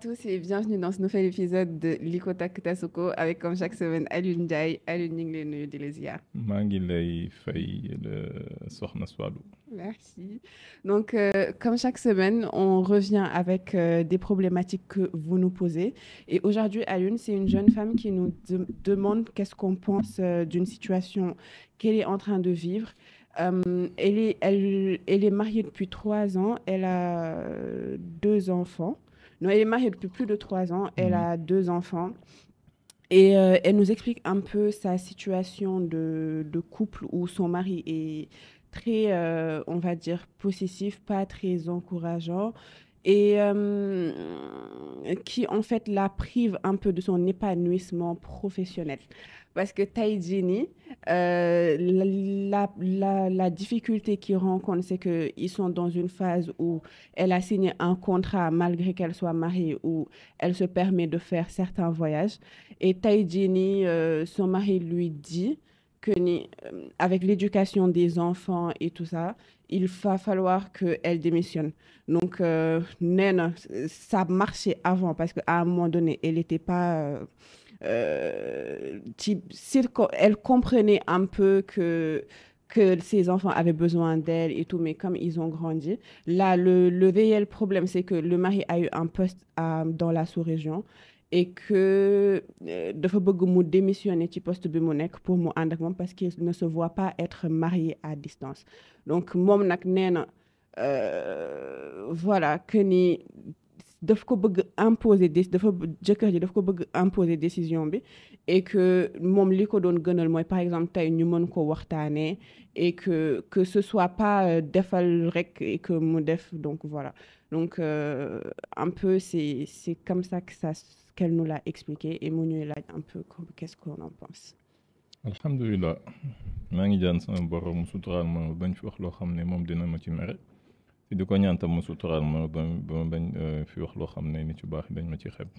tous et bienvenue dans ce nouvel épisode de Likota Kutasoko avec comme chaque semaine Alioune Ndiaye. Alioune ñu ngi lay nuyu di la ziar. maa ngi lay fay soxna Swadou. Merci. Donc, comme chaque semaine, on revient avec des problématiques que vous nous posez. Et aujourd'hui, Alioune, c'est une jeune femme qui nous demande qu'est-ce qu'on pense d'une situation qu'elle est en train de vivre. Elle est mariée depuis 3 ans. Elle a 2 enfants. Non, elle est mariée depuis plus de 3 ans. Elle a 2 enfants. Et elle nous explique un peu sa situation de couple où son mari est très, on va dire, possessif, pas très encourageant et qui en fait la prive un peu de son épanouissement professionnel. Parce que Taïdini, la difficulté qu'ils rencontrent, c'est qu'ils sont dans une phase où elle a signé un contrat malgré qu'elle soit mariée, où elle se permet de faire certains voyages. Et Taïdini, son mari lui dit que avec l'éducation des enfants et tout ça, il va falloir qu'elle démissionne. Donc, Nena, ça marchait avant parce qu'à un moment donné, elle n'était pas... elle comprenait un peu que ses enfants avaient besoin d'elle et tout, mais comme ils ont grandi, là, le réel problème, c'est que le mari a eu un poste dans la sous-région et que dafa bëgg mu démissionner ci poste bi mu nekk pour mu ànd ak moom parce qu'il ne se voit pas être marié à distance. Donc, moom nag nee na voilà, que ni daf ko bëgg imposer jëkkër ji daf ko bëgg imposer décision bi et que moom li ko doon gënal mooy par exemple tey ñu mën ko waxtaanee et que ce soit pas defal rek et que mu def donc voilà. Donc un peu c'est comme ça qu'elle nous l'a expliqué et mu ñuy laaj un peu qu'est-ce qu'on en pense. alhamdulilah maa ngi jaan sama borom mu suturaal ma bañ fi wax loo xam ne moom dina ma ci mere te di ko ñaan tam mu suturaal ma ba ma bañ fi wax loo xam ne nit yu baax dañ ma ci xeeb.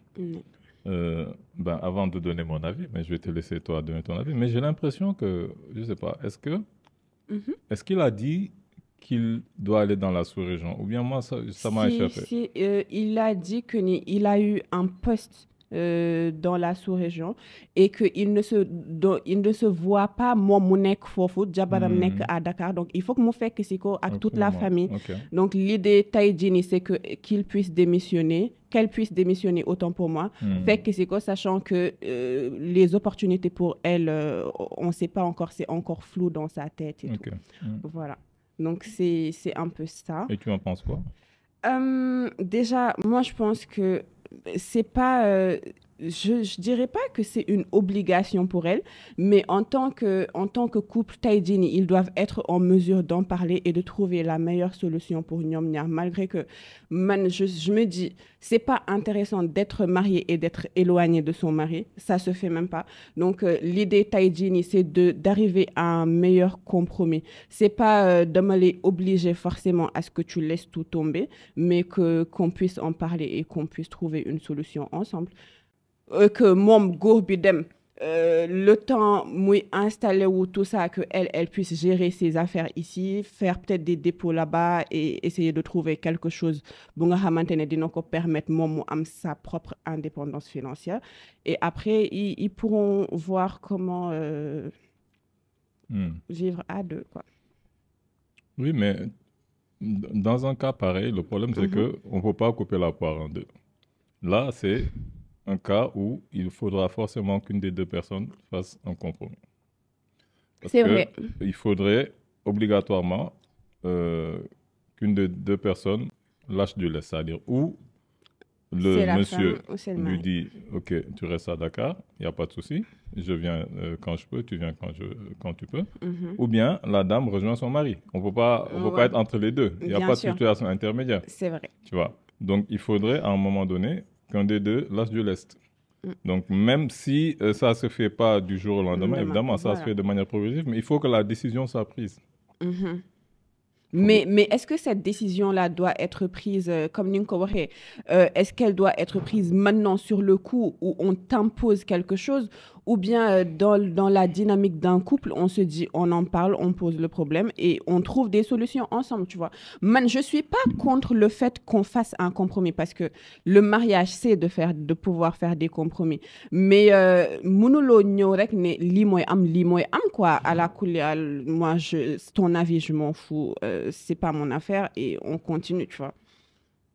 Ben, avant de donner mon avis, mais je vais te laisser toi donner ton avis, mais j'ai l'impression que, je sais pas, est-ce qu'il a dit qu'il doit aller dans la sous-région ou bien moi ça m'a échappé. Si, il a dit qu'il a eu un poste dans la sous-région et qu'il il ne se voit pas moi mu nekk foofu jabaram nekk à Dakar, donc il faut que mu fekk si ko ak toute la famille. Donc l'idée tey jii nii c'est que qu'elle puisse démissionner autant pour moi, fekk si ko, sachant que les opportunités pour elle on ne sait pas encore, c'est encore flou dans sa tête et tout. Voilà, donc c'est un peu ça. Et tu en penses quoi? Déjà, moi je pense que c'est pas je dirais pas que c'est une obligation pour elle, mais en tant que couple Taïdini, ils doivent être en mesure d'en parler et de trouver la meilleure solution pour ñoom ñaar, malgré que je me dis c'est pas intéressant d'être marié et d'être éloigné de son mari, ça se fait même pas. Donc l'idée Taïdini, c'est d'arriver à un meilleur compromis. C'est pas de les obliger forcément à ce que tu laisses tout tomber, mais qu'on puisse en parler et qu'on puisse trouver une solution ensemble. Que moom góor bi dem le temps muy installé ou tout ça, que elle puisse gérer ses affaires ici, faire peut-être des dépôts là-bas et essayer de trouver quelque chose bu nga xamante ne dina ko permettre moom mu am sa propre indépendance financière, et après ils pourront voir comment vivre à deux, quoi. Oui, mais dans un cas pareil, le problème c'est que on peut pas couper la poire en deux. Là, c'est un cas où il faudra forcément qu'une des deux personnes fasse un compromis. C'est vrai. Il faudrait obligatoirement qu'une des deux personnes lâche du lest, c'est-à-dire où le monsieur lui dit « Ok, tu restes à Dakar, il n'y a pas de souci, je viens quand je peux, tu viens quand tu peux. » Ou bien la dame rejoint son mari. On peut pas être entre les deux. Il n'y a pas de situation intermédiaire. C'est vrai. Tu vois. Donc il faudrait à un moment donné qu'un des deux lâche du lest. Donc même si ça ne se fait pas du jour au lendemain, évidemment, ça se fait de manière progressive, mais il faut que la décision soit prise. Mais est-ce que cette décision-là doit être prise, comme nous l'avons dit, est-ce qu'elle doit être prise maintenant sur le coup où on t'impose quelque chose, ou bien dans la dynamique d'un couple, on se dit, on en parle, on pose le problème et on trouve des solutions ensemble, tu vois. Man, je suis pas contre le fait qu'on fasse un compromis parce que le mariage, c'est de pouvoir faire des compromis. Mais mënuloo ñëw rek ne lii mooy am quoi. À la couleur, moi, ton avis, je m'en fous. C'est pas mon affaire et on continue, tu vois.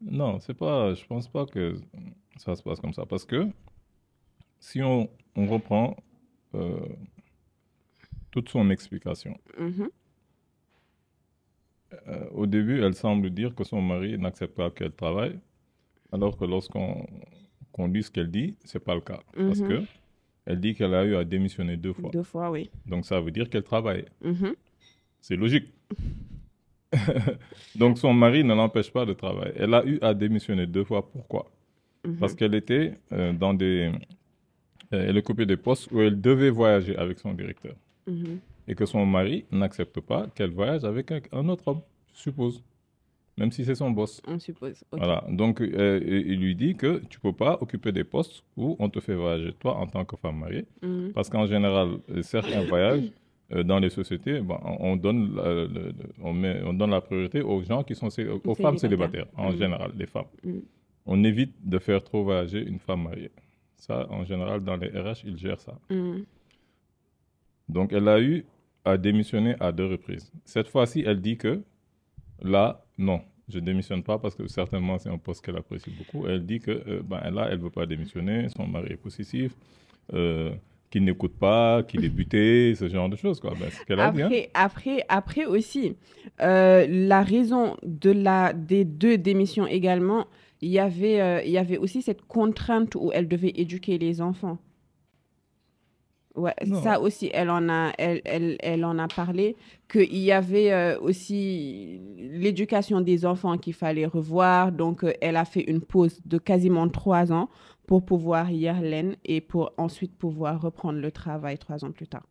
Non, c'est pas, je pense pas que ça se passe comme ça. Parce que si on reprend euh, toute son explication, Mhm. au début, elle semble dire que son mari n'accepte pas qu'elle travaille, alors que qu'on lit ce qu'elle dit, c'est pas le cas. Parce Mhm. que elle dit qu'elle a eu à démissionner 2 fois. 2 fois, oui. Donc ça veut dire qu'elle travaille. Mhm. C'est logique. Donc son mari ne l'empêche pas de travailler. Elle a eu à démissionner 2 fois. Pourquoi? Parce Mhm. qu'elle était dans des... elle occupait des postes où elle devait voyager avec son directeur. Mhm. Et que son mari n'accepte pas qu'elle voyage avec un autre homme, je suppose. Même si c'est son boss. On suppose. Ok. Voilà. Donc il lui dit que tu peux pas occuper des postes où on te fait voyager, toi, en tant que femme mariée. Mhm. Parce qu'en général, certains voyages dans les sociétés, bon, on donne, on donne la priorité aux gens qui sont aux femmes célibataires, en Mhm. général, les femmes. Mhm. On évite de faire trop voyager une femme mariée. Ça, en général, dans les RH, ils gèrent ça. Mhm. Donc, elle a eu à démissionner à 2 reprises. Cette fois-ci, elle dit que là, non, je démissionne pas parce que certainement c'est un poste qu'elle apprécie beaucoup. Elle dit que ben, là, elle veut pas démissionner, son mari est possessif, qu'il n'écoute pas, qu'il est buté, ce genre de choses, quoi. Ben, c'est ce qu'elle a dit, hein. Après aussi, la raison des 2 démissions également, il y avait aussi cette contrainte où elle devait éduquer les enfants. Ouais, Non, ça aussi, elle en a parlé, qu'il y avait aussi l'éducation des enfants qu'il fallait revoir. Donc, elle a fait une pause de quasiment 3 ans pour pouvoir y aller et pour ensuite pouvoir reprendre le travail 3 ans plus tard.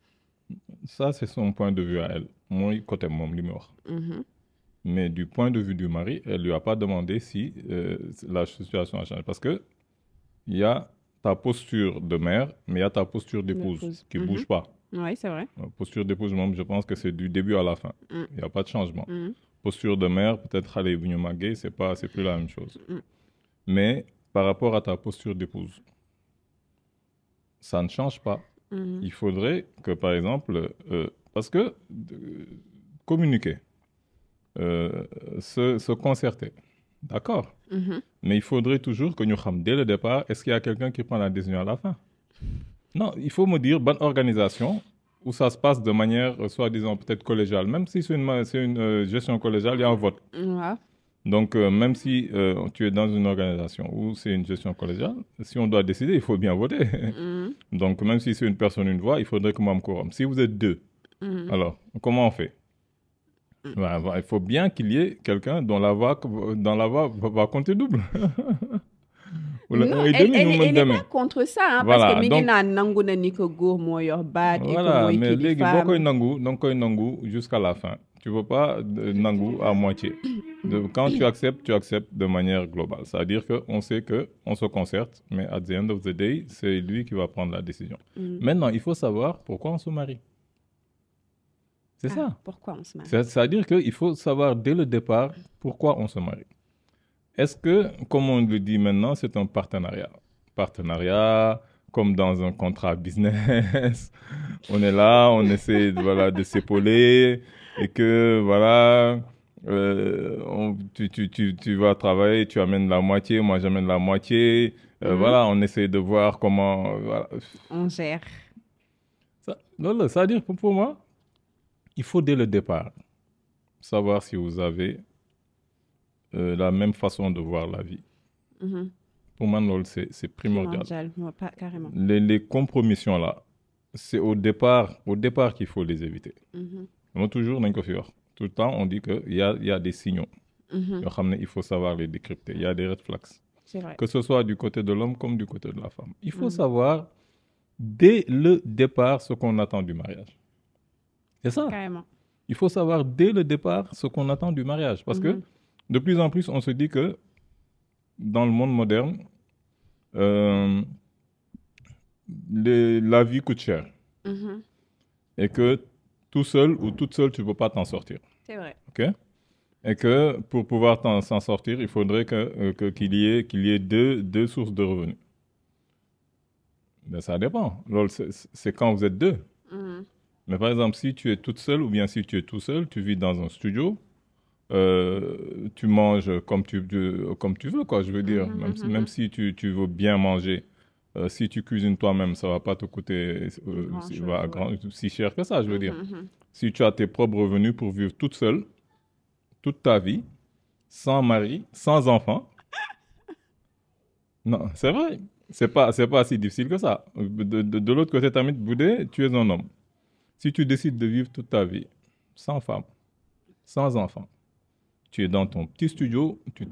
ça, c'est son point de vue à elle. Moi, côté mon numéro. Mhm. Mais du point de vue du mari, elle lui a pas demandé si la situation a changé. Parce que il y a ta posture de mère, mais il y a ta posture La d'épouse pause. qui Mhm. bouge pas. Oui, c'est vrai. Posture d'épouse, moi, je pense que c'est du début à la fin. Mm. Il n'y a pas de changement. Mhm. Posture de mère, peut-être aller venir maguer, c'est plus la même chose. Mm. Mais par rapport à ta posture d'épouse, ça ne change pas. Mhm. Il faudrait que, par exemple, parce que communiquer, se concerter, d'accord. Mhm. Mais il faudrait toujours que nous sachions dès le départ, est-ce qu'il y a quelqu'un qui prend la décision à la fin? Non, il faut me dire, bonne organisation, où ça se passe de manière, soi-disant, peut-être collégiale. Même si c'est une gestion collégiale, il y a un vote. Ouais. Donc, même si tu es dans une organisation où c'est une gestion collégiale, si on doit décider, il faut bien voter. Mhm. Donc, même si c'est une personne, une voix, il faudrait que moi me quorum. Si vous êtes 2, Mhm. alors, comment on fait? Ben, il faut bien qu'il y ait quelqu'un dont la voix, va compter double. Ou le Non, 1,5, nous elle n'est demain. pas contre ça, hein, parce que Voilà, mi ngi donc, naan nangu na ni ko góor moo yor baat et que voilà, mooy mais les kilifaam. donc koy nangu jusqu'à la fin. Tu ne peux pas nangu à moitié. Quand tu acceptes de manière globale. C'est-à-dire qu'on sait qu'on se concerte, mais at the end of the day, c'est lui qui va prendre la décision. Mm. Maintenant, il faut savoir pourquoi on se marie. C'est Ah, ça. pourquoi on se marie? C'est-à-dire qu'il faut savoir dès le départ pourquoi on se marie. Est-ce que, comme on le dit maintenant, c'est un partenariat? Partenariat, comme dans un contrat business. On est là, on essaie voilà, de s'épauler et que voilà, tu vas travailler, tu amènes la moitié, moi j'amène la moitié. Mhm. Voilà, on essaie de voir comment. Voilà. On gère. Ça veut dire que pour moi, il faut dès le départ savoir si vous avez la même façon de voir la vie. Mhm. Pour moi, c'est primordial. Moi, pas carrément. Les compromissions là, c'est au départ qu'il faut les éviter. Mhm. Moi, toujours, tout le temps, on dit qu'il y a des signaux. Mhm. Il faut savoir les décrypter. Il y a des red flags. C'est vrai. Que ce soit du côté de l'homme comme du côté de la femme. Il faut Mhm. savoir dès le départ ce qu'on attend du mariage. C'est ça. Carrément. il faut savoir dès le départ ce qu'on attend du mariage. Parce que de plus en plus, on se dit que dans le monde moderne, euh, la vie coûte cher. Et que tout seul ou toute seule, tu ne peux pas t'en sortir. C'est vrai. OK? Et que pour pouvoir s'en sortir, il faudrait qu'il y ait deux sources de revenus. Mais ça dépend. C'est quand vous êtes deux. Mais par exemple, si tu es toute seule ou bien si tu es tout seul, tu vis dans un studio, tu manges comme tu veux, quoi, je veux dire. Même si tu veux bien manger, si tu cuisines toi-même, ça ne va pas te coûter si cher que ça, je veux dire. Si tu as tes propres revenus pour vivre toute seule, toute ta vie, sans mari, sans enfant, non, c'est vrai. C'est pas si difficile que ça. De l'autre côté, Tamit Boudé, tu es un homme. Si tu décides de vivre toute ta vie sans femme, sans enfant, tu es dans ton petit studio, tu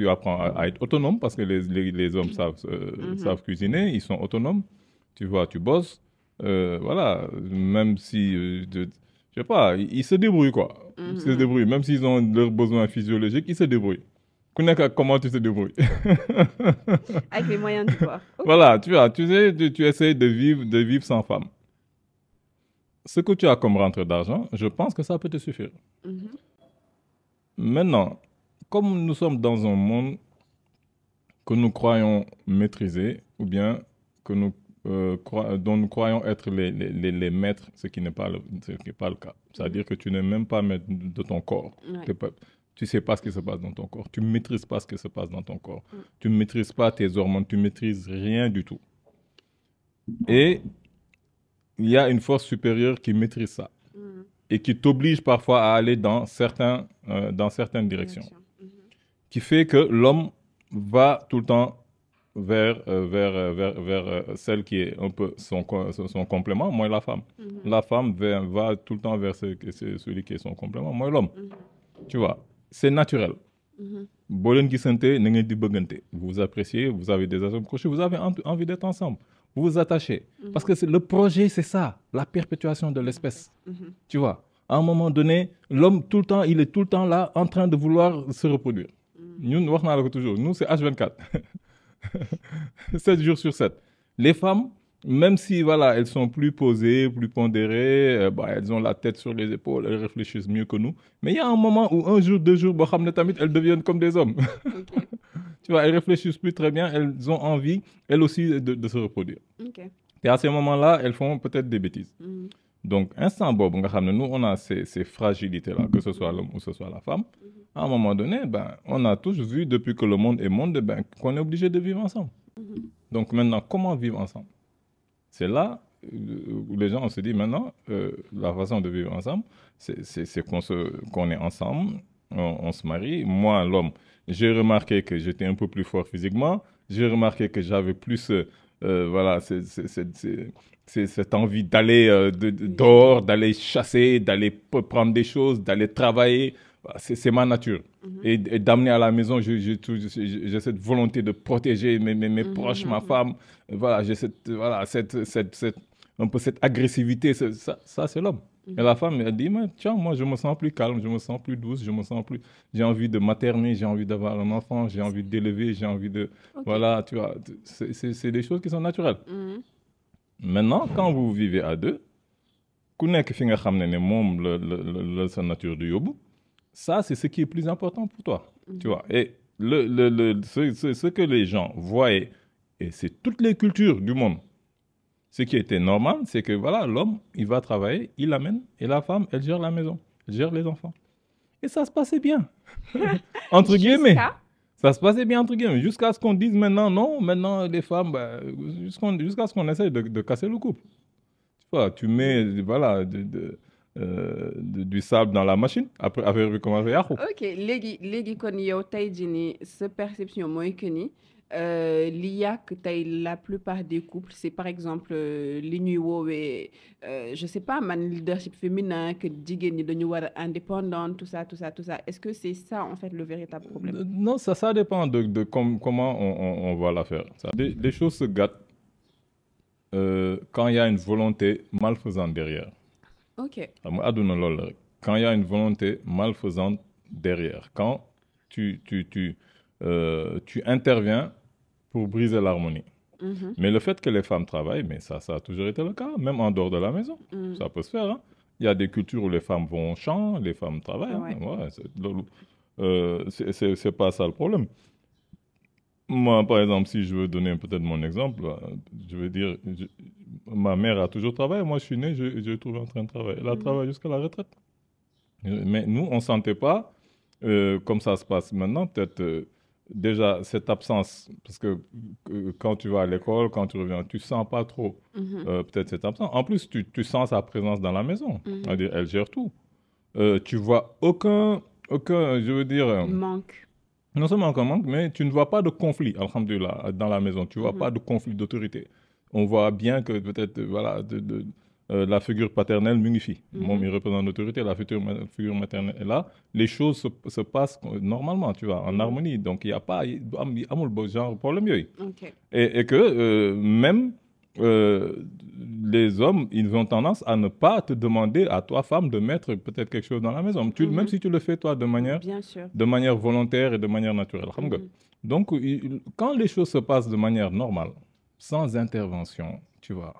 apprends à être autonome parce que les hommes savent cuisiner, ils sont autonomes. Tu vois, tu bosses. Voilà, même si, je sais pas, ils se débrouillent quoi. Ils se débrouillent. Même s'ils ont leurs besoins physiologiques, ils se débrouillent. Comment tu te débrouilles? Avec les moyens du bord. Okay. Voilà, tu essaies de vivre sans femme. Ce que tu as comme rentrée d'argent, je pense que ça peut te suffire. Maintenant, comme nous sommes dans un monde que nous croyons maîtriser, ou bien que dont nous croyons être les maîtres, ce qui n'est pas le cas. C'est-à-dire que tu n'es même pas maître de ton corps. Ouais. Tu ne sais pas ce qui se passe dans ton corps. Tu ne maîtrises pas ce qui se passe dans ton corps. Tu ne maîtrises pas tes hormones. Tu ne maîtrises rien du tout. Et il y a une force supérieure qui maîtrise ça. Et qui t'oblige parfois à aller dans certaines directions. Qui fait que l'homme va tout le temps vers celle qui est un peu son complément, moi la femme. La femme va tout le temps vers celui qui est son complément, moi l'homme. Tu vois, c'est naturel. Vous vous appréciez, vous avez des atomes crochés, vous avez envie d'être ensemble. Vous vous attachez. Parce que le projet, c'est ça, la perpétuation de l'espèce. Tu vois, à un moment donné, l'homme, il est tout le temps là en train de vouloir se reproduire. Nous, c'est H24. 7 jours sur 7. Les femmes, même si voilà, elles sont plus posées, plus pondérées, elles ont la tête sur les épaules, elles réfléchissent mieux que nous. Mais il y a un moment où 1 jour, 2 jours, elles deviennent comme des hommes. Okay. Tu vois, elles réfléchissent plus très bien, elles ont envie, elles aussi, de se reproduire. Okay. Et à ces moments-là, elles font peut-être des bêtises. Donc, instant bob, nous, on a ces fragilités-là, que ce soit l'homme ou que ce soit la femme. À un moment donné, on a tous vu, depuis que le monde est monde, qu'on est obligé de vivre ensemble. Donc maintenant, comment vivre ensemble? C'est là où les gens se disent maintenant, la façon de vivre ensemble, c'est qu'on est ensemble, on se marie. Moi, l'homme, j'ai remarqué que j'étais un peu plus fort physiquement, j'ai remarqué que j'avais plus, voilà, cette envie d'aller dehors, d'aller chasser, d'aller prendre des choses, d'aller travailler. C'est ma nature. Et d'amener à la maison, j'ai cette volonté de protéger mes proches, ma femme. Voilà, j'ai un peu cette agressivité. Ça c'est l'homme. Et la femme, elle dit, tiens, moi, je me sens plus calme, je me sens plus douce, j'ai envie de materner, j'ai envie d'avoir un enfant, j'ai envie d'élever, j'ai envie de... Okay. Voilà, tu vois, c'est des choses qui sont naturelles. Maintenant, quand vous vivez à deux, sa nature du yobu, ça, c'est ce qui est plus important pour toi, tu vois. Et ce que les gens voient, et c'est toutes les cultures du monde, ce qui était normal, c'est que voilà, l'homme, il va travailler, il l'amène, et la femme, elle gère la maison, elle gère les enfants. Et ça se passait bien, entre guillemets. Ça se passait bien, entre guillemets, jusqu'à ce qu'on dise maintenant, non, maintenant les femmes, jusqu'à ce qu'on essaye de casser le couple. Tu vois, tu mets, voilà, du sable dans la machine après avoir commencé à ok léegi kon yow tey jii nii sa perception mooy que ni li yàq tey la plupart des couples c'est par exemple li ñuy woowee je sais pas man leadership féminin que jigéen ñi dañu war a indépendante tout ça est-ce que c'est ça en fait le véritable problème? Non, ça dépend de comment on va la faire. Les choses se gâtent quand il y a une volonté malfaisante derrière. Ok. Aduna lool rek. quand il y a une volonté malfaisante derrière, quand tu interviens pour briser l'harmonie. Mais le fait que les femmes travaillent, mais ça a toujours été le cas, même en dehors de la maison. Ça peut se faire. Hein. Il y a des cultures où les femmes vont au champ, les femmes travaillent. Ouais. Hein. Ouais, c'est pas ça le problème. Moi, par exemple, si je veux donner peut-être mon exemple, je veux dire, ma mère a toujours travaillé. Moi, je suis né, j'ai trouvé en train de travailler. Elle a travaillé jusqu'à la retraite. Mais nous, on ne sentait pas, comme ça se passe maintenant, peut-être déjà cette absence, parce que quand tu vas à l'école, quand tu reviens, tu ne sens pas trop peut-être cette absence. En plus, tu sens sa présence dans la maison. C'est-à-dire, elle gère tout. Tu vois aucun, je veux dire... manque. Non seulement aucun manque, mais tu ne vois pas de conflit, alhamdoulilah, dans la maison. Tu ne vois pas de conflit d'autorité. On voit bien que peut-être, voilà, la figure paternelle m'unifie. Moi, il représente l'autorité, la figure maternelle est là. Les choses se passent normalement, tu vois, en harmonie. Donc, il n'y a pas, genre problème. Ok. Et que même les hommes, ils ont tendance à ne pas te demander à toi, femme, de mettre peut-être quelque chose dans la maison. Même si tu le fais, toi, Bien sûr. de manière volontaire et de manière naturelle. Donc, quand les choses se passent de manière normale, sans intervention, tu vois.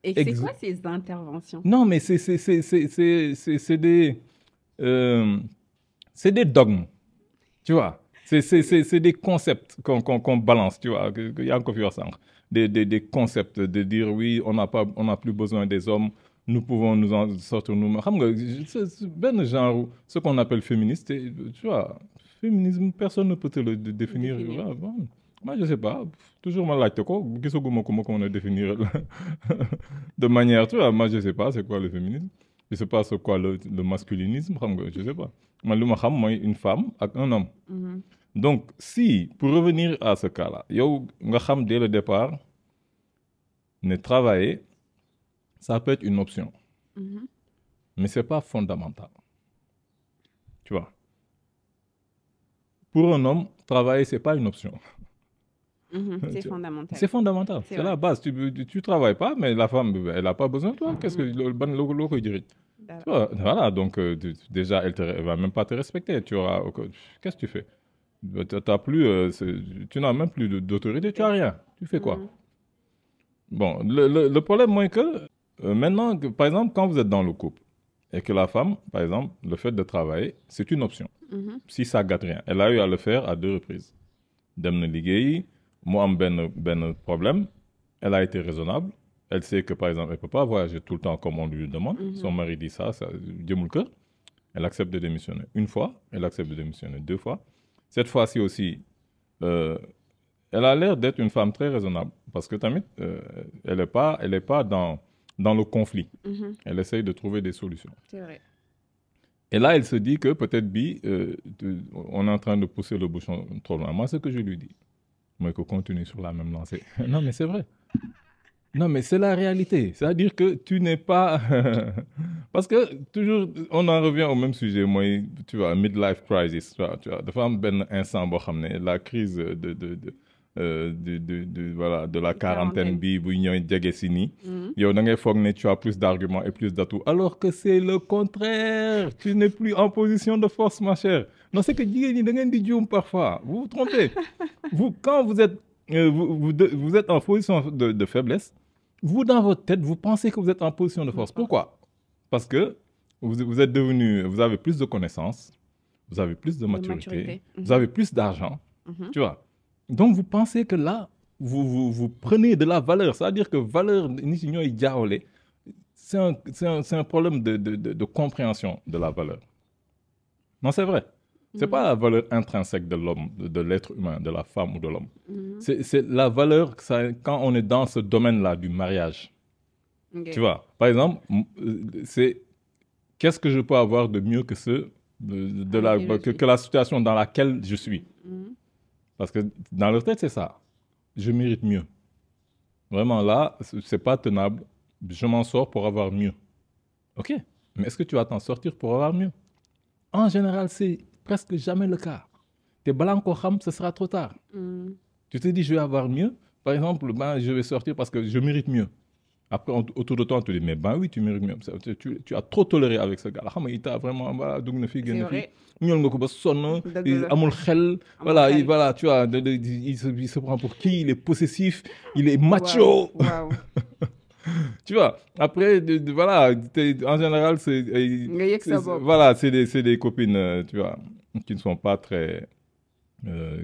Et c'est quoi ces interventions? Non, mais c'est des dogmes, tu vois. C'est des concepts qu'on balance, tu vois. Il y a encore des concepts de dire oui, on n'a plus besoin des hommes, nous pouvons nous en sortir nous-mêmes. C'est ben genre ce qu'on appelle féministe, tu vois. Féminisme, personne ne peut te le définir. Ouais, bon. Moi, je ne sais pas. Toujours mal like quoi. Comment on a définir de manière, tu vois. Moi, je ne sais pas c'est quoi le féminisme. Je ne sais pas c'est quoi le masculinisme. Je ne sais pas. Moi, une femme avec un homme. Donc, si, pour revenir à ce cas-là, yo, dès le départ, ne travailler, ça peut être une option. Mais ce n'est pas fondamental. Tu vois. Pour un homme, travailler, ce n'est pas une option. C'est fondamental. C'est fondamental. C'est la base. Tu ne travailles pas, mais la femme, elle n'a pas besoin de toi. Qu'est-ce que le dirait? Voilà, donc déjà, elle ne va même pas te respecter. Qu'est-ce que tu fais? Tu n'as même plus d'autorité, tu n'as rien. Tu fais quoi? Bon, le problème, moi, que maintenant, par exemple, quand vous êtes dans le couple et que la femme, par exemple, le fait de travailler, c'est une option. Si ça gâte rien. Elle a eu à le faire à 2 reprises. Dem na liggéeyi, mu am ben problème. Elle a été raisonnable. Elle sait que, par exemple, elle ne peut pas voyager tout le temps comme on lui demande. Son mari dit ça jëmul kër. Elle accepte de démissionner 1 fois. Elle accepte de démissionner 2 fois. Cette fois-ci aussi, elle a l'air d'être une femme très raisonnable. Parce que tamit, elle n'est pas dans le conflit. Elle essaye de trouver des solutions. C'est vrai. Et là, elle se dit que peut-être, on est en train de pousser le bouchon trop loin. Moi, ce que je lui dis, moi, qu'il continue sur la même lancée. Non, mais c'est vrai. Non, mais c'est la réalité. C'est-à-dire que tu n'es pas... Parce que toujours, on en revient au même sujet. Moi, tu vois, midlife crisis. Tu vois, de femme, instant, la crise de la quarantaine bi bu ñoy djégé ci ni yow da ngay fogg né tu as plus d'arguments et plus d'atouts alors que c'est le contraire. Tu n'es plus en position de force, ma chère. Non, c'est que jigéen ñi da ngeen di juum parfois. Vous vous trompez. Quand vous êtes vous êtes en position de faiblesse, vous dans votre tête, vous pensez que vous êtes en position de force. Pourquoi? Parce que vous êtes devenu, vous avez plus de connaissances, vous avez plus de maturité. Vous avez plus d'argent, tu vois. Donc, vous pensez que là, vous prenez de la valeur. C'est-à-dire que valeur, c'est un problème de compréhension de la valeur. Non, c'est vrai. Ce n'est pas la valeur intrinsèque de l'homme, de l'être humain, de la femme ou de l'homme. C'est la valeur quand on est dans ce domaine-là du mariage. Okay. Tu vois, par exemple, c'est qu'est-ce que je peux avoir de mieux que que la situation dans laquelle je suis. Parce que dans leur tête, c'est ça. Je mérite mieux. Vraiment, là, c'est pas tenable. Je m'en sors pour avoir mieux. OK. Mais est-ce que tu vas t'en sortir pour avoir mieux? En général, c'est presque jamais le cas. T'es balanco ham, ce sera trop tard. Tu te dis, je vais avoir mieux. Par exemple, je vais sortir parce que je mérite mieux. Après, autour de toi, on te dit, mais ben oui, tu mérites mieux. Tu as trop toléré avec ce gars-là. Il t'a vraiment, voilà, dugg na fi, C'est génn fi. vrai. Ñool nga ko ba sonn, Dëgg la. amul xel, Amul voilà, xel. voilà, tu vois, il se prend pour qui? Il est possessif, il est macho. Waaw. Tu vois, après, voilà, en général, Nga yëg sa bopp. voilà, c'est des copines, tu vois, qui ne sont pas très,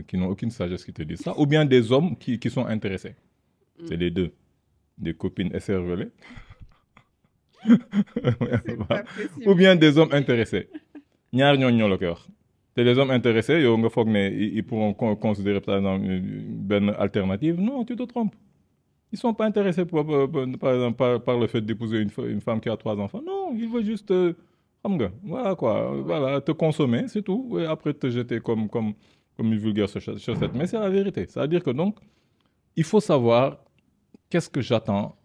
qui n'ont aucune sagesse qui te disent ça, ou bien des hommes qui sont intéressés. C'est les deux. Des copines écervelées, C'est pas possible. ou bien des hommes intéressés. ñaar ñooñu ñoo la koy wax. te les hommes intéressés yow nga foog ne ils pourront considérer par exemple benn alternative. Non, tu te trompes. Ils sont pas intéressés par exemple par le fait d'épouser une femme qui a 3 enfants. Non, ils veulent juste xam nga voilà quoi, voilà, te consommer, c'est tout, et après te jeter comme une vulgaire chaussette. Mais c'est la vérité. C'est-à-dire que donc il faut savoir qu'est-ce que j'attends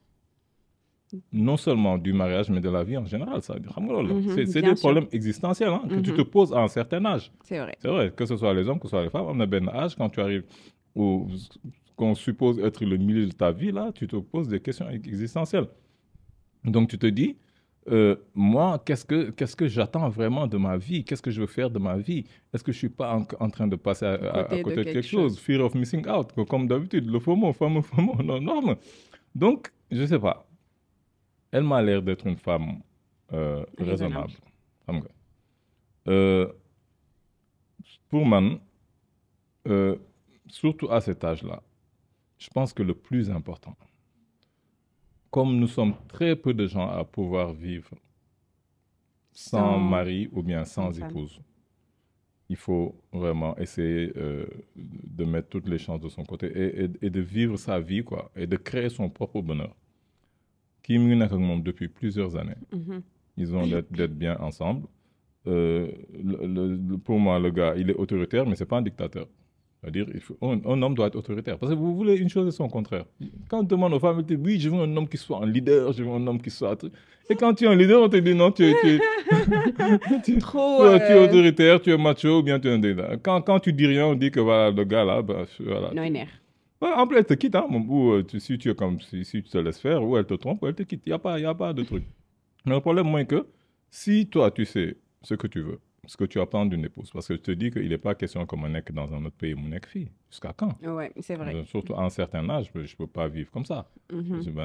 non seulement du mariage, mais de la vie en général. Ça, c'est bien des sûr. problèmes existentiels que tu te poses à un certain âge. C'est vrai. C'est vrai, que ce soit les hommes, que ce soit les femmes. On a ben âge, quand tu arrives au qu'on suppose être le milieu de ta vie, là, tu te poses des questions existentielles. Donc tu te dis, moi, qu'est-ce que j'attends vraiment de ma vie? Qu'est-ce que je veux faire de ma vie? Est-ce que je suis pas en train de passer à côté de quelque chose? Fear of missing out, comme d'habitude, le fameux, non. Donc, je sais pas. Elle m'a l'air d'être une femme raisonnable. Xam nga. Pour man, surtout à cet âge-là, je pense que le plus important, comme nous sommes très peu de gens à pouvoir vivre sans mari ou bien sans épouse, il faut vraiment essayer de mettre toutes les chances de son côté et de vivre sa vie, quoi, et de créer son propre bonheur. Qui mu ngi nekk ak moom depuis plusieurs années. Ils ont d'être bien ensemble. Pour moi, le gars, il est autoritaire, mais c'est pas un dictateur. C'est-à-dire, un homme doit être autoritaire. Parce que vous voulez une chose et son contraire. Quand on demande aux femmes, ils disent, oui, je veux un homme qui soit un leader, je veux un homme qui soit... Et quand tu es un leader, on te dit, non, tu es autoritaire, tu es macho, ou bien tu es un leader. Quand tu dis rien, on dit que voilà, le gars là, bah, voilà. En plus, elle te quitte, hein, ou si tu es comme, si tu te laisses faire, ou elle te trompe, ou elle te quitte. Il n'y a pas de truc. Mais le problème, moi, que si toi, tu sais ce que tu veux, ce que tu attends d'une épouse, parce que je te dis qu'il n'est pas question comme un mec dans un autre pays, mon mec fille. Jusqu'à quand? Ouais, c'est vrai. Surtout à un certain âge, je ne peux pas vivre comme ça.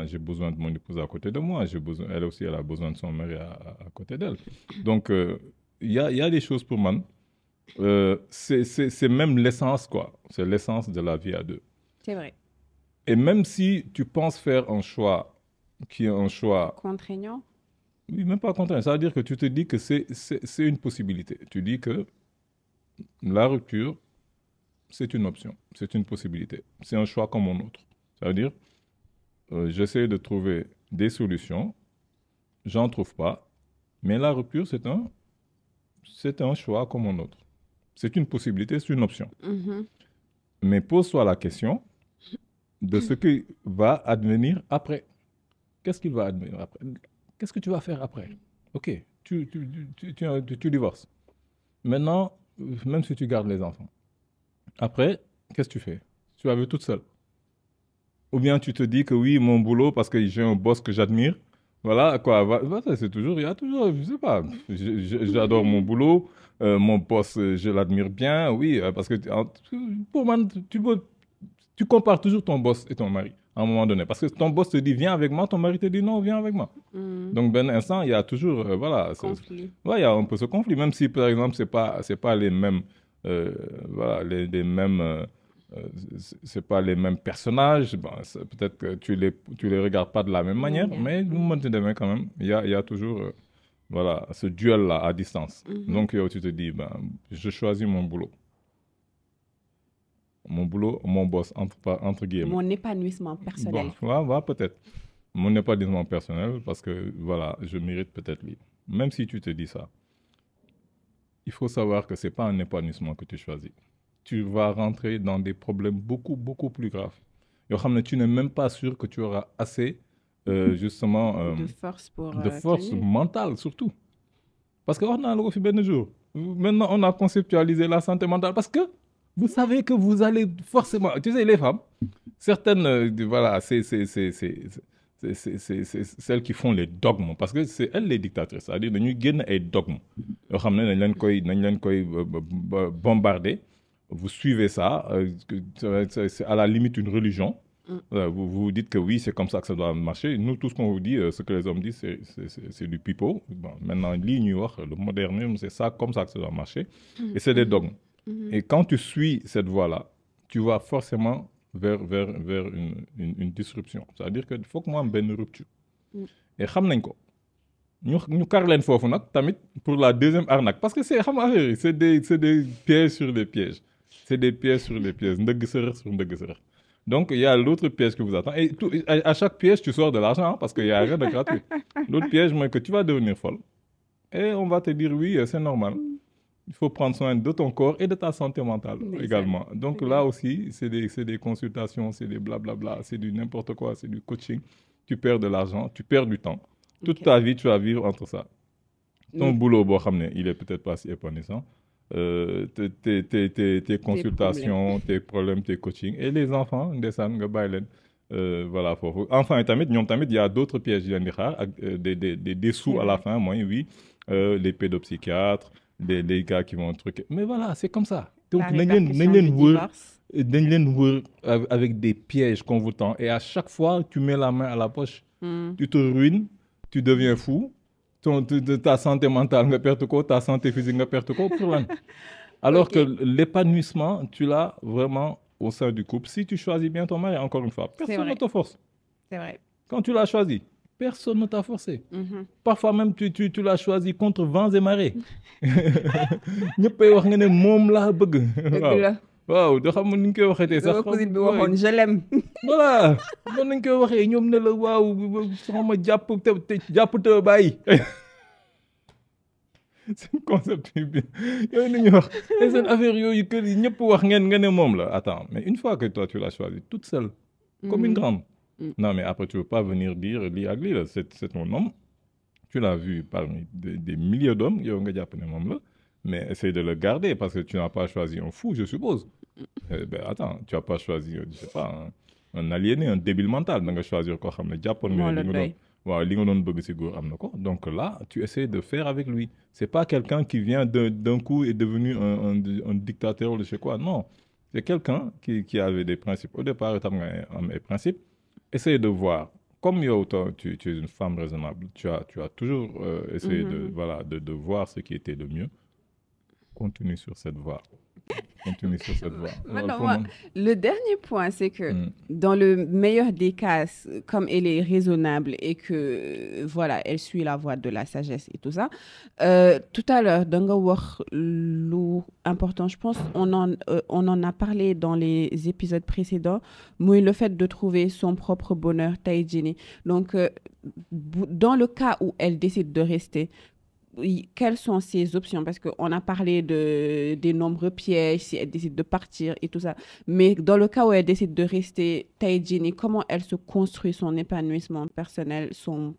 J'ai besoin de mon épouse à côté de moi. Elle aussi, elle a besoin de son mari à côté d'elle. Donc, il y a des choses pour moi. C'est même l'essence, quoi. C'est l'essence de la vie à deux. C'est vrai. Et même si tu penses faire un choix qui est un choix... Contraignant? Oui, même pas contraignant. Ça veut dire que tu te dis que c'est une possibilité. Tu dis que la rupture, c'est une option. C'est une possibilité. C'est un choix comme un autre. Ça veut dire, j'essaie de trouver des solutions. J'en trouve pas. Mais la rupture, c'est un choix comme un autre. C'est une possibilité, c'est une option. Mais pose-toi la question de ce qui va advenir après. Qu'est-ce qu'il va advenir après? Qu'est-ce que tu vas faire après? Ok, tu divorces. Maintenant, même si tu gardes les enfants, après, qu'est-ce que tu fais? Tu vas vivre toute seule. Ou bien tu te dis que oui, mon boulot, parce que j'ai un boss que j'admire, voilà, quoi, c'est toujours, il y a toujours, je sais pas, j'adore mon boulot, mon boss, je l'admire bien, oui, parce que pour moi, tu compares toujours ton boss et ton mari à un moment donné. Parce que ton boss te dit viens avec moi, ton mari te dit non, viens avec moi. Donc, ben instant, il y a toujours, voilà. Conflit. Ouais, il y a un peu ce conflit, même si, par exemple, c'est pas les mêmes, voilà, les mêmes, c'est pas les mêmes personnages. Bon, peut-être que tu les regardes pas de la même manière, mais demain, quand même, il y a toujours, voilà, ce duel-là à distance. Donc, tu te dis, ben, je choisis mon boulot. Mon boulot, mon boss, entre guillemets. Mon épanouissement personnel. Bon, voilà, peut-être. Mon épanouissement personnel, parce que, voilà, je mérite peut-être lui. Même si tu te dis ça, il faut savoir que ce n'est pas un épanouissement que tu choisis. Tu vas rentrer dans des problèmes beaucoup, beaucoup plus graves. Tu n'es même pas sûr que tu auras assez, justement... de force pour... de force mentale, surtout. Parce que, maintenant, on a conceptualisé la santé mentale, parce que vous savez que vous allez forcément... Tu sais, les femmes, certaines, voilà, c'est celles qui font les dogmes parce que c'est elles les dictatrices c'est-à-dire dañuy génn ay dogmes yoo xam ne nañ leen koy bombarder vous suivez ça c'est à la limite une religion. Vous vous dites que oui, c'est comme ça que ça doit marcher. Nous, tout ce qu'on vous dit, ce que les hommes disent, c'est du pipeau. Bon, maintenant, le modernisme, c'est ça, comme ça que ça doit marcher. Et c'est des dogmes. Et quand tu suis cette voie-là, tu vas forcément vers une disruption. C'est-à-dire qu'il faut que moi, ait une rupture. Et nous carlène fofu nak tamit pour la deuxième arnaque parce que c'est des pièges sur des pièges. C'est des pièges sur des pièges. Ndëgg sërëx sur ndëgg sërëx. Donc, il y a l'autre piège qui vous attend. Et à chaque piège, tu sors de l'argent, hein, parce qu'il n'y a rien de gratuit. L'autre piège, c'est que tu vas devenir folle. Et on va te dire, oui, c'est normal. Il faut prendre soin de ton corps et de ta santé mentale également. Donc là aussi, c'est des consultations, c'est des blablabla, c'est du n'importe quoi, c'est du coaching. Tu perds de l'argent, tu perds du temps. Toute ta vie, tu vas vivre entre ça. Ton boulot, il est peut-être pas si épanouissant. Tes consultations, tes problèmes, tes coachings. Et les enfants, voilà. Enfin, il y a d'autres pièges, des sous à la fin, moi, oui. Les pédopsychiatres, les gars qui vont truquer. Mais voilà, c'est comme ça. Donc, avec des pièges qu'on vous tend. Et à chaque fois, tu mets la main à la poche. Tu te ruines, tu deviens fou. Ta santé mentale, ta santé physique, alors que l'épanouissement, tu l'as vraiment au sein du couple. Si tu choisis bien ton mari, encore une fois, personne ne te force. C'est vrai. Quand tu l'as choisi, personne ne t'a forcé. Parfois même, tu l'as choisi contre vents et marées. Waaw da xam ni ñu koy waxee sax cousine bi waxoon je l'aime. Voilà bon nañ koy waxee ñoom ne la waaw sama jàpp te bàyyi. C'est un concept bi yooyu la ñuy wax et seen affaire yooyu kër yi ñëpp wax ngeen nga ne moom la. Attends, mais une fois que toi tu l'as choisi toute seule comme une grande. Non mais après tu veux pas venir dire lii ak lii la c'est ton homme. Tu l'as vu parmi des milliers d'hommes yow nga jàpp ne moom la. Mais essaye de le garder parce que tu n'as pas choisi un fou, je suppose. Ben attends, tu n'as pas choisi, je sais pas, un aliéné, un débile mental. Tu as choisi quoi comme le Japon, donc là, tu essaies de faire avec lui. C'est pas quelqu'un qui vient d'un coup et est devenu un dictateur ou je sais quoi. Non, c'est quelqu'un qui avait des principes. Au départ, tu as des principes. Essaye de voir. Comme tu es une femme raisonnable, tu as toujours essayé de voir ce qui était le mieux. Continue sur cette voie. Maintenant, le dernier point, c'est que dans le meilleur des cas, comme elle est raisonnable et que voilà, elle suit la voie de la sagesse et tout ça, tout à l'heure, dans le important, je pense, on en a parlé dans les épisodes précédents, mais le fait de trouver son propre bonheur, Taïdjini. Donc, dans le cas où elle décide de rester, quelles sont ses options? Parce qu'on a parlé des nombreux pièges, si elle décide de partir et tout ça. Mais dans le cas où elle décide de rester, Taïdjini, comment elle se construit son épanouissement personnel, son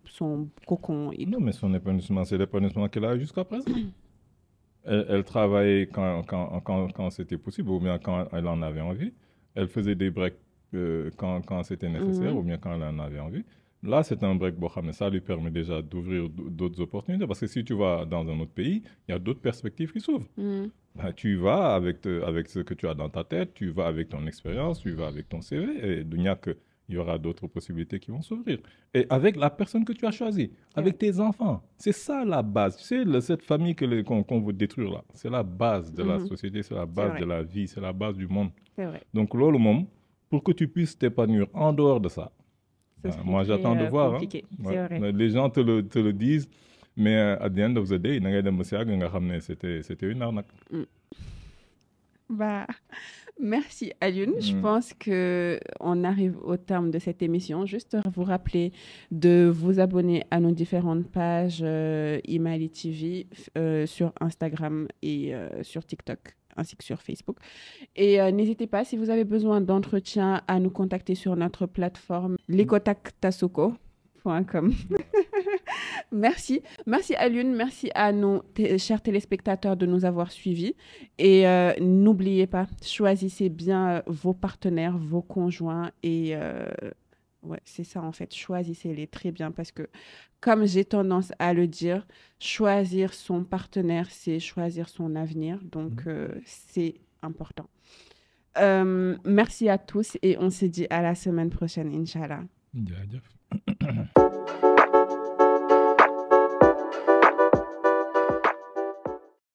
cocon et Non, mais son épanouissement, c'est l'épanouissement qu'elle a jusqu'à présent. Elle travaillait quand c'était possible ou bien quand elle en avait envie. Elle faisait des breaks quand c'était nécessaire ou bien quand elle en avait envie. Là, c'est un break, ça lui permet déjà d'ouvrir d'autres opportunités. Parce que si tu vas dans un autre pays, il y a d'autres perspectives qui s'ouvrent. Tu vas avec ce que tu as dans ta tête, tu vas avec ton expérience, tu vas avec ton CV. Et il y aura d'autres possibilités qui vont s'ouvrir. Et avec la personne que tu as choisie, avec tes enfants. C'est ça la base. Tu sais, cette famille qu'on veut détruire là, c'est la base de la société, c'est la base de la vie, c'est la base du monde. C'est vrai. Donc, là, le moment, pour que tu puisses t'épanouir en dehors de ça, moi, j'attends de voir. Hein. Ouais. Les gens te le disent, mais à the end of the day, c'était une arnaque. Bah, merci Alioune. Je pense qu'on arrive au terme de cette émission. Juste vous rappeler de vous abonner à nos différentes pages Imali TV sur Instagram et sur TikTok, ainsi que sur Facebook. Et n'hésitez pas, si vous avez besoin d'entretien, à nous contacter sur notre plateforme lekotaktasoko.com. Merci Alioune, merci à nos chers téléspectateurs de nous avoir suivis. Et n'oubliez pas, choisissez bien vos partenaires, vos conjoints et Ouais, c'est ça en fait. Choisissez-les très bien parce que, comme j'ai tendance à le dire, choisir son partenaire, c'est choisir son avenir. Donc, c'est important. Merci à tous et on se dit à la semaine prochaine, Inch'Allah. jaajëf